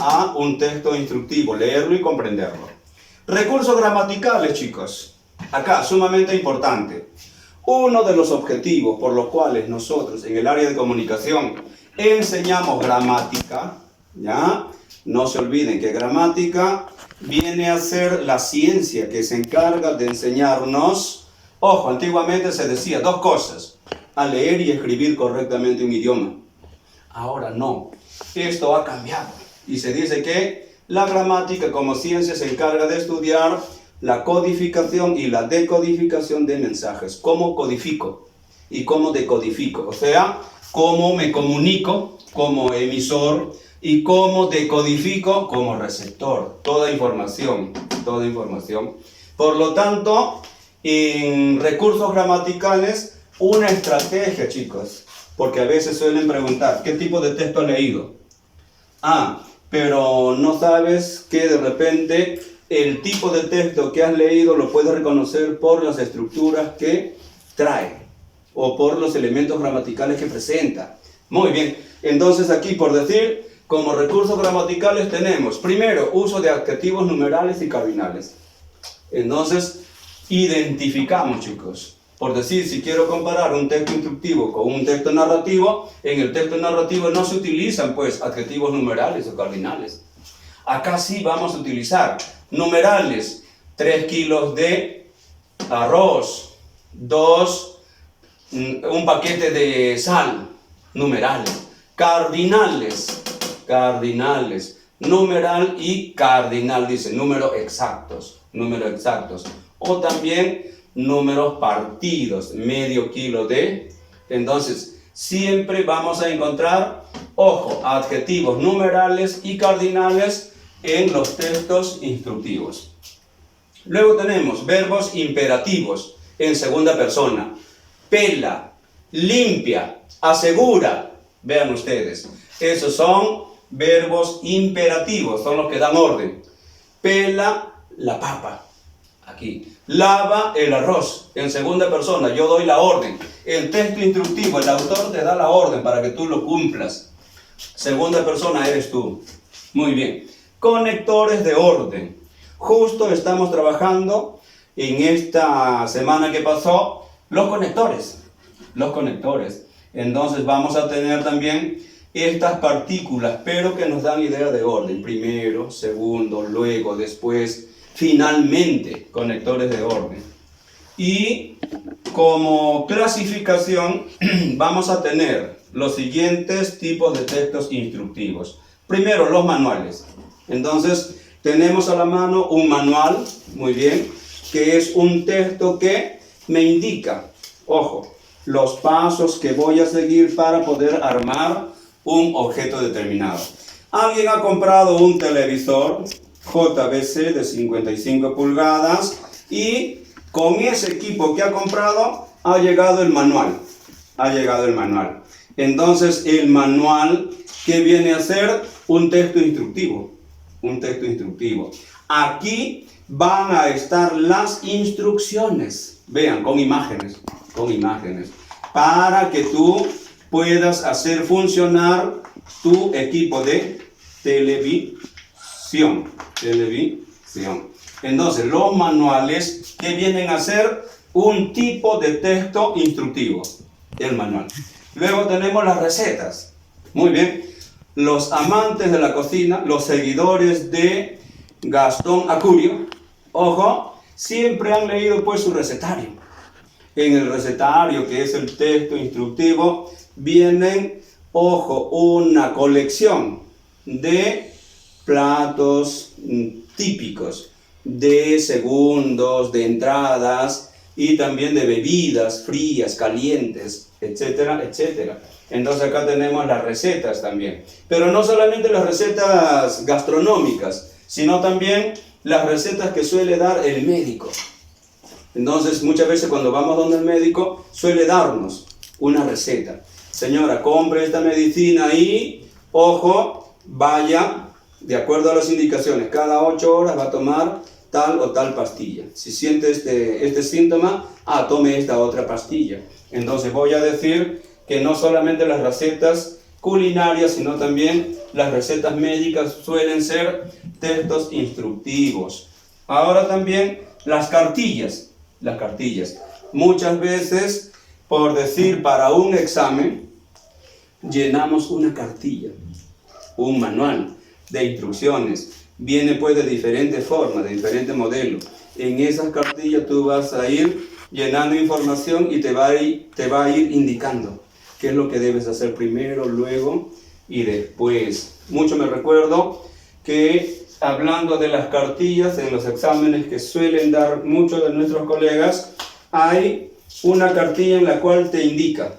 a un texto instructivo, leerlo y comprenderlo. Recursos gramaticales, chicos. Acá, sumamente importante. Uno de los objetivos por los cuales nosotros en el área de comunicación enseñamos gramática, ¿ya? No se olviden que gramática viene a ser la ciencia que se encarga de enseñarnos. Ojo, antiguamente se decía dos cosas: a leer y escribir correctamente un idioma. Ahora no, esto ha cambiado y se dice que la gramática como ciencia se encarga de estudiar la codificación y la decodificación de mensajes. ¿Cómo codifico y cómo decodifico? O sea, cómo me comunico como emisor y cómo decodifico como receptor. Toda información, toda información. Por lo tanto, en recursos gramaticales, una estrategia, chicos, porque a veces suelen preguntar, ¿qué tipo de texto has leído? Pero no sabes que de repente el tipo de texto que has leído lo puedes reconocer por las estructuras que trae o por los elementos gramaticales que presenta. Muy bien, entonces aquí por decir, como recursos gramaticales tenemos, primero, uso de adjetivos numerales y cardinales. Entonces, identificamos, chicos. Por decir, si quiero comparar un texto instructivo con un texto narrativo, en el texto narrativo no se utilizan, pues, adjetivos numerales o cardinales. Acá sí vamos a utilizar numerales: 3 kilos de arroz, un paquete de sal, numerales. Cardinales, numeral y cardinal, dice, números exactos. O también números partidos, medio kilo de. Entonces, siempre vamos a encontrar, ojo, adjetivos numerales y cardinales en los textos instructivos. Luego tenemos verbos imperativos en segunda persona. Pela, limpia, asegura. Vean ustedes, esos son verbos imperativos, son los que dan orden. Pela la papa, aquí. Lava el arroz, en segunda persona, yo doy la orden. El texto instructivo, el autor te da la orden para que tú lo cumplas. Segunda persona eres tú. Muy bien. Conectores de orden. Justo estamos trabajando en esta semana que pasó los conectores. Entonces vamos a tener también estas partículas, pero que nos dan idea de orden. Primero, segundo, luego, después, finalmente, conectores de orden. Y como clasificación vamos a tener los siguientes tipos de textos instructivos. Primero, los manuales. Entonces, tenemos a la mano un manual, muy bien, que es un texto que me indica, ojo, los pasos que voy a seguir para poder armar un objeto determinado. Alguien ha comprado un televisor JVC de 55 pulgadas y con ese equipo que ha comprado ha llegado el manual. Entonces, el manual, ¿qué viene a ser? Un texto instructivo. Aquí van a estar las instrucciones. Vean, con imágenes. Para que tú puedas hacer funcionar tu equipo de televisión. Entonces, los manuales que vienen a ser un tipo de texto instructivo, el manual. Luego tenemos las recetas. Muy bien. Los amantes de la cocina, los seguidores de Gastón Acurio, ojo, siempre han leído pues su recetario. En el recetario, que es el texto instructivo, vienen, ojo, una colección de platos típicos, de segundos, de entradas y también de bebidas frías, calientes, etcétera, etcétera. Entonces acá tenemos las recetas también. Pero no solamente las recetas gastronómicas, sino también las recetas que suele dar el médico. Entonces, muchas veces cuando vamos donde el médico, suele darnos una receta. Señora, compre esta medicina y, ojo, vaya de acuerdo a las indicaciones. Cada 8 horas va a tomar tal o tal pastilla. Si siente este síntoma, tome esta otra pastilla. Entonces voy a decir que no solamente las recetas culinarias, sino también las recetas médicas suelen ser textos instructivos. Ahora también las cartillas. Muchas veces, por decir, para un examen, llenamos una cartilla, un manual de instrucciones. Viene pues de diferentes formas, de diferentes modelos. En esas cartillas tú vas a ir llenando información y te va a ir indicando qué es lo que debes hacer primero, luego y después. Mucho me recuerdo que hablando de las cartillas en los exámenes que suelen dar muchos de nuestros colegas, hay una cartilla en la cual te indica,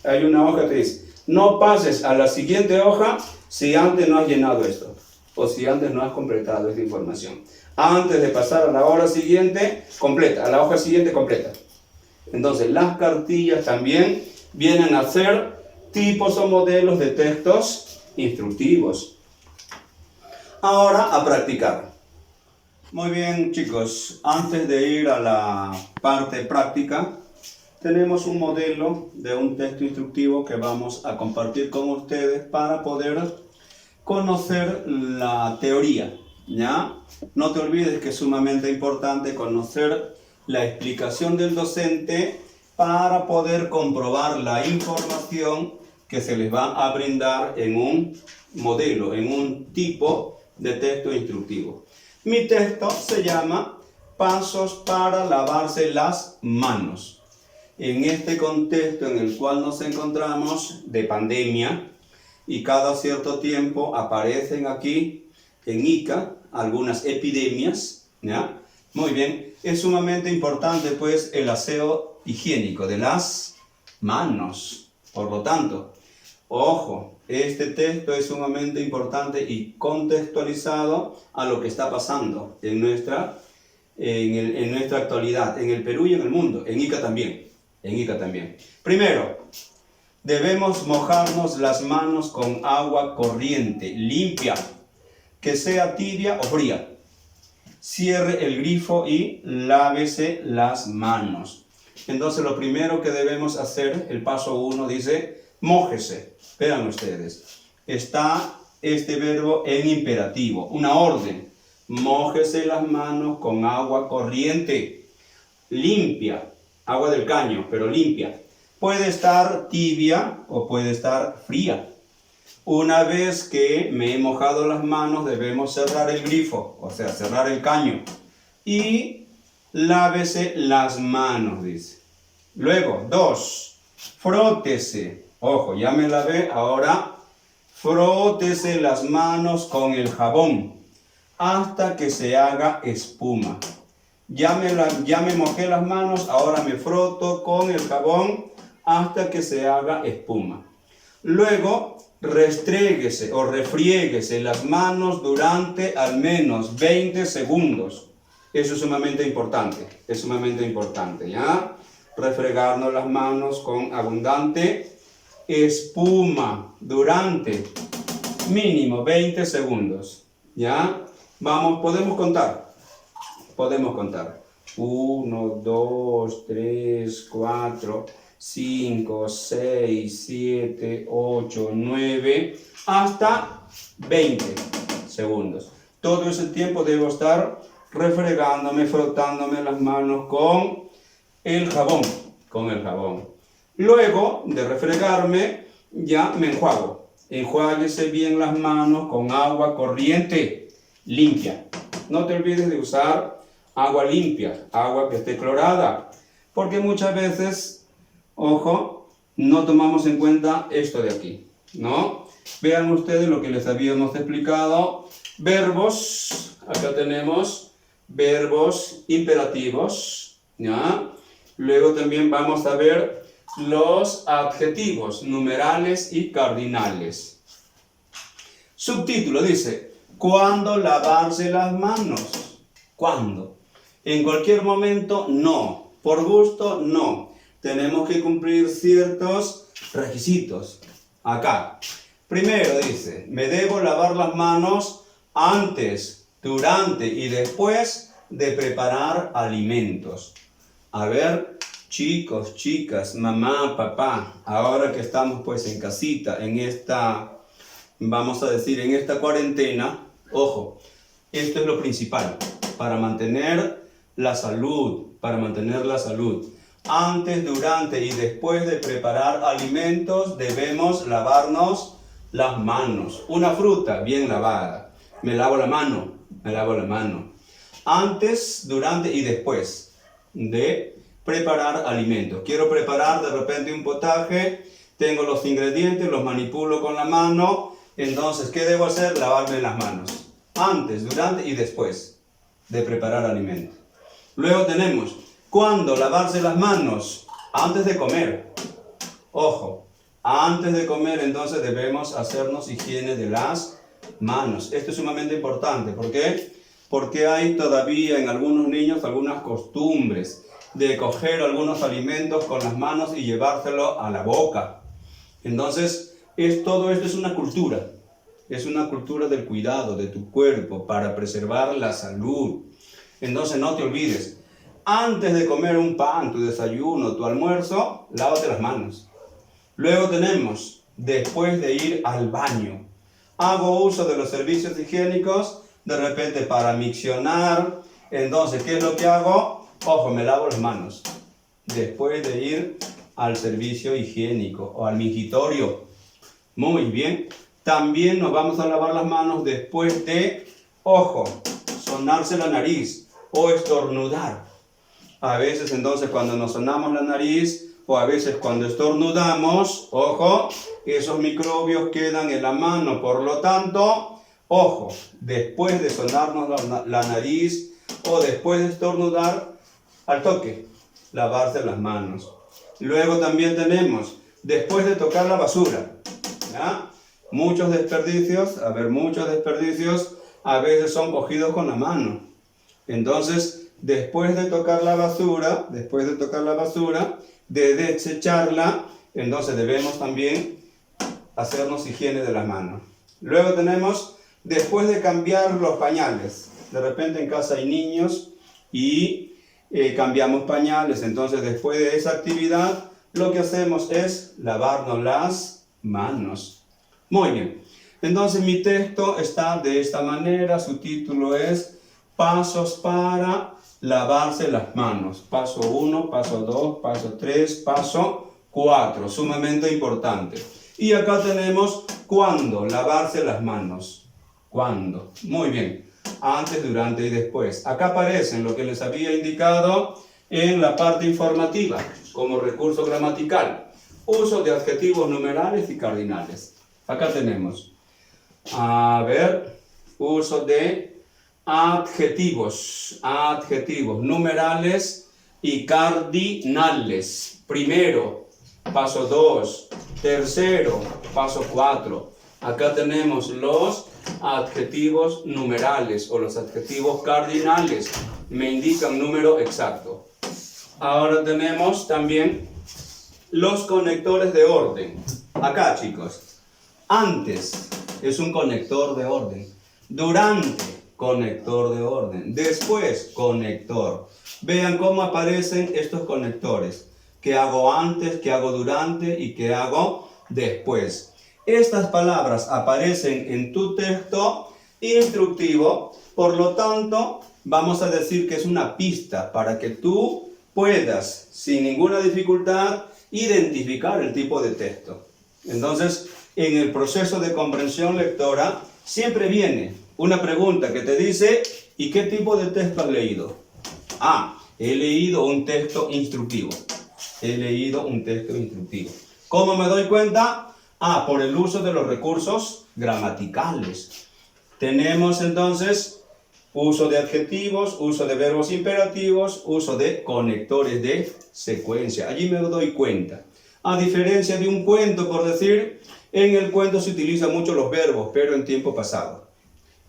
hay una hoja que te dice, no pases a la siguiente hoja si antes no has llenado esto, o si antes no has completado esta información. Antes de pasar a la hora siguiente, completa, a la hoja siguiente, completa. Entonces, las cartillas también vienen a ser tipos o modelos de textos instructivos. Ahora, a practicar. Muy bien, chicos, antes de ir a la parte práctica, tenemos un modelo de un texto instructivo que vamos a compartir con ustedes para poder conocer la teoría, ¿ya? No te olvides que es sumamente importante conocer la explicación del docente para poder comprobar la información que se les va a brindar en un modelo, en un tipo de texto instructivo. Mi texto se llama Pasos para lavarse las manos. En este contexto en el cual nos encontramos de pandemia y cada cierto tiempo aparecen aquí en Ica algunas epidemias, ¿ya? Muy bien, es sumamente importante pues el aseo higiénico de las manos. Por lo tanto, ojo, este texto es sumamente importante y contextualizado a lo que está pasando en nuestra actualidad, en el Perú y en el mundo, en Ica también. Primero, debemos mojarnos las manos con agua corriente, limpia, que sea tibia o fría. Cierre el grifo y lávese las manos. Entonces lo primero que debemos hacer, el paso 1 dice, mójese. Vean ustedes, está este verbo en imperativo, una orden. Mójese las manos con agua corriente, limpia, agua del caño, pero limpia. Puede estar tibia o puede estar fría. Una vez que me he mojado las manos, debemos cerrar el grifo, o sea, cerrar el caño. Y lávese las manos, dice. Luego, 2, frótese. Ojo, ya me lavé, ahora frótese las manos con el jabón hasta que se haga espuma. Ya me mojé las manos, ahora me froto con el jabón hasta que se haga espuma. Luego, restréguese o refriéguese las manos durante al menos 20 segundos. Eso es sumamente importante, ¿ya? Refregarnos las manos con abundante espuma durante mínimo 20 segundos, ¿ya? Vamos, podemos contar. 1, 2, 3, 4, 5, 6, 7, 8, 9, hasta 20 segundos. Todo ese tiempo debo estar refregándome, frotándome las manos con el jabón. Luego de refregarme, ya me enjuago. Enjuáguese bien las manos con agua corriente, limpia. No te olvides de usar agua limpia, agua que esté clorada, porque muchas veces, ojo, no tomamos en cuenta esto de aquí, ¿no? Vean ustedes lo que les habíamos explicado. Verbos, acá tenemos verbos imperativos, ¿ya? Luego también vamos a ver los adjetivos, numerales y cardinales. Subtítulo dice, ¿cuándo lavarse las manos? ¿Cuándo? En cualquier momento, no. Por gusto, no. Tenemos que cumplir ciertos requisitos. Acá. Primero dice, me debo lavar las manos antes, durante y después de preparar alimentos. A ver, chicos, chicas, mamá, papá, ahora que estamos pues en casita, en esta vamos a decir, en esta cuarentena, ojo, esto es lo principal, para mantener la salud, Antes, durante y después de preparar alimentos debemos lavarnos las manos. Una fruta bien lavada. Me lavo la mano. Antes, durante y después de preparar alimentos. Quiero preparar de repente un potaje, tengo los ingredientes, los manipulo con la mano. Entonces, ¿qué debo hacer? Lavarme las manos. Antes, durante y después de preparar alimentos. Luego tenemos, ¿cuándo lavarse las manos? Antes de comer. Ojo, antes de comer entonces debemos hacernos higiene de las manos. Esto es sumamente importante. ¿Por qué? Porque hay todavía en algunos niños algunas costumbres de coger algunos alimentos con las manos y llevárselo a la boca. Entonces, todo esto es una cultura. Es una cultura del cuidado de tu cuerpo para preservar la salud. Entonces no te olvides, antes de comer un pan, tu desayuno, tu almuerzo, lávate las manos. Luego tenemos, después de ir al baño, hago uso de los servicios higiénicos, de repente para miccionar. Entonces, ¿qué es lo que hago? Ojo, me lavo las manos. Después de ir al servicio higiénico o al mingitorio. Muy bien. También nos vamos a lavar las manos después de, ojo, sonarse la nariz o estornudar. A veces entonces cuando nos sonamos la nariz o a veces cuando estornudamos, ojo, esos microbios quedan en la mano. Por lo tanto, ojo, después de sonarnos la nariz o después de estornudar, al toque, lavarse las manos. Luego también tenemos, después de tocar la basura, ¿ya? Muchos desperdicios a veces son cogidos con la mano. Entonces, después de tocar la basura, de desecharla, entonces debemos también hacernos higiene de las manos. Luego tenemos, después de cambiar los pañales. De repente en casa hay niños y cambiamos pañales. Entonces, después de esa actividad, lo que hacemos es lavarnos las manos. Muy bien, entonces mi texto está de esta manera, su título es Pasos para lavarse las manos. Paso 1, paso 2, paso 3, paso 4, sumamente importante. Y acá tenemos cuándo lavarse las manos. ¿Cuándo? Muy bien, antes, durante y después. Acá aparecen lo que les había indicado en la parte informativa como recurso gramatical. Uso de adjetivos numerales y cardinales. Acá tenemos, uso de adjetivos numerales y cardinales. Primero, paso 2, tercero, paso 4. Acá tenemos los adjetivos numerales o los adjetivos cardinales. Me indican número exacto. Ahora tenemos también los conectores de orden. Acá, chicos. Antes es un conector de orden. Durante, conector de orden. Después, conector. Vean cómo aparecen estos conectores. ¿Qué hago antes? ¿Qué hago durante? ¿Y qué hago después? Estas palabras aparecen en tu texto instructivo. Por lo tanto, vamos a decir que es una pista para que tú puedas, sin ninguna dificultad, identificar el tipo de texto. Entonces, en el proceso de comprensión lectora, siempre viene una pregunta que te dice, ¿y qué tipo de texto has leído? He leído un texto instructivo. ¿Cómo me doy cuenta? Por el uso de los recursos gramaticales. Tenemos entonces uso de adjetivos, uso de verbos imperativos, uso de conectores de secuencia. Allí me doy cuenta. A diferencia de un cuento, por decir, en el cuento se utilizan mucho los verbos, pero en tiempo pasado.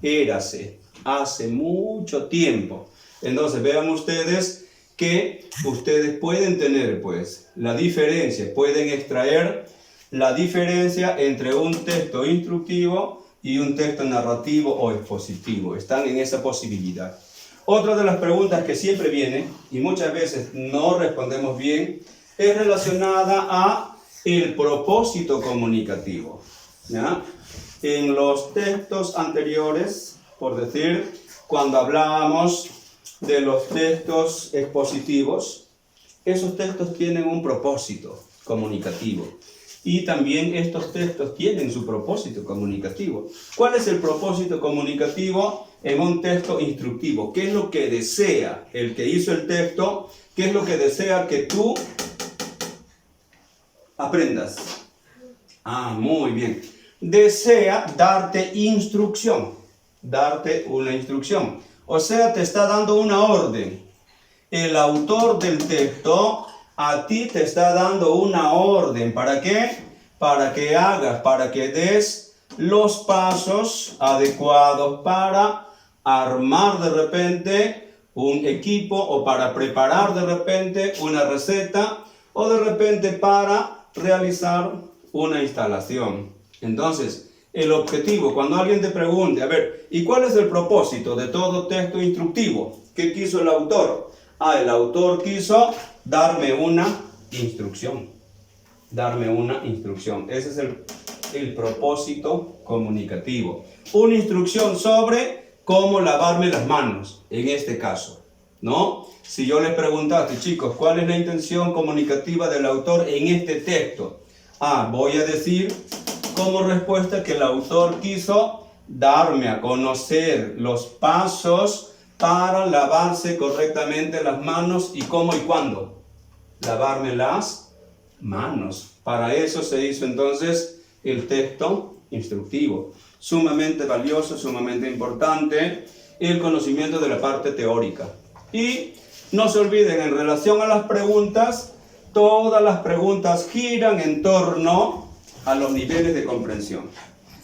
Érase, hace mucho tiempo. Entonces vean ustedes que ustedes pueden tener pues la diferencia, pueden extraer la diferencia entre un texto instructivo y un texto narrativo o expositivo. Están en esa posibilidad. Otra de las preguntas que siempre viene, y muchas veces no respondemos bien, es relacionada a el propósito comunicativo. ¿ya? En los textos anteriores, por decir, cuando hablábamos de los textos expositivos, esos textos tienen un propósito comunicativo. Y también estos textos tienen su propósito comunicativo. ¿Cuál es el propósito comunicativo en un texto instructivo? ¿Qué es lo que desea el que hizo el texto? ¿Qué es lo que desea que tú aprendas? Muy bien. Desea darte instrucción, darte una instrucción. O sea, te está dando una orden. El autor del texto a ti te está dando una orden. ¿Para qué? Para que hagas, para que des los pasos adecuados para armar de repente un equipo o para preparar de repente una receta o de repente para realizar una instalación. Entonces, el objetivo, cuando alguien te pregunte, a ver, ¿y cuál es el propósito de todo texto instructivo? ¿Qué quiso el autor? El autor quiso darme una instrucción. Darme una instrucción. Ese es el propósito comunicativo. Una instrucción sobre cómo lavarme las manos, en este caso, ¿no? Si yo les preguntaste, chicos, ¿cuál es la intención comunicativa del autor en este texto? Voy a decir como respuesta que el autor quiso darme a conocer los pasos para lavarse correctamente las manos y cómo y cuándo. Lavarme las manos. Para eso se hizo entonces el texto instructivo. Sumamente valioso, sumamente importante el conocimiento de la parte teórica. Y no se olviden, en relación a las preguntas, todas las preguntas giran en torno a los niveles de comprensión.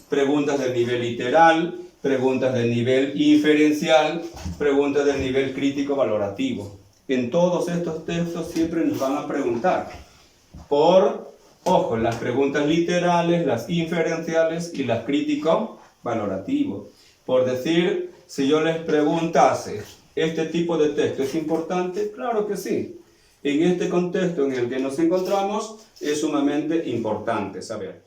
Preguntas del nivel literal, preguntas del nivel inferencial, preguntas del nivel crítico valorativo. En todos estos textos siempre nos van a preguntar ojo, las preguntas literales, las inferenciales y las crítico valorativo. Por decir, si yo les preguntase, ¿este tipo de texto es importante? Claro que sí. En este contexto en el que nos encontramos es sumamente importante saber.